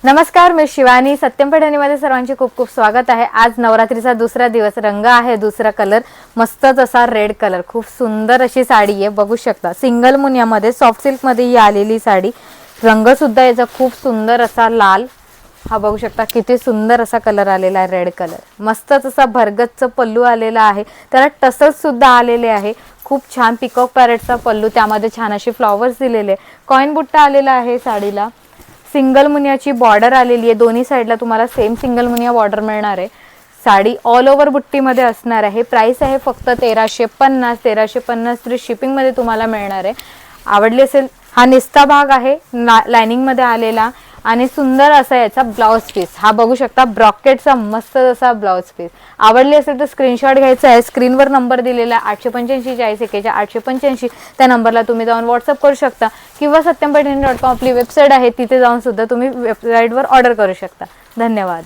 नमस्कार, मी शिवानी. सत्यम पैठणीमध्ये सर्वांचे खूप खूप स्वागत आहे. आज नवरात्रीचा दुसरा दिवस. रंग आहे दुसरा कलर मस्तच असा रेड कलर. खूप सुंदर अशी साडी आहे, बघू शकता. सिंगल मुनियामध्ये सॉफ्ट सिल्क मध्ये ही आलेली साडी. रंग सुद्धा याचा खूप सुंदर असा लाल. हा बघू शकता किती सुंदर असा कलर आलेला आहे, रेड कलर. मस्तच असा भरगतचा पल्लू आलेला आहे. त्याला टसल्स सुद्धा आलेले आहे. खूप छान पिकॉक पॅरेटचा पल्लू, त्यामध्ये छान असे फ्लॉवर्स दिलेले. कॉइन बुट्टा आलेला आहे साडीला. सिंगल मुनियाची बॉर्डर आलेली आहे. दोन्ही साइडला तुम्हाला सेम सिंगल मुनिया बॉर्डर मिळणार आहे. साडी ऑल ओव्हर बुट्टीमध्ये असणार आहे. प्राइस आहे फक्त 1350 फ्री शिपिंग मध्ये तुम्हाला मिळणार आहे. आवडली असेल, हा निस्ता भाग आहे लाइनिंग मध्ये आलेला आणि सुंदर असा याचा ब्लाउज पीस. हा बघू शकता ब्रॉकेटचा मस्त असा ब्लाउज पीस. आवडली असेल तर स्क्रीनशॉट घ्यायचा आहे. स्क्रीनवर नंबर दिलेला 885 त्या नंबरला तुम्ही जाऊन व्हॉट्सअप करू शकता किंवा satyampaithani.com आपली वेबसाईट आहे, तिथे जाऊन सुद्धा तुम्ही वेबसाईटवर ऑर्डर करू शकता. धन्यवाद.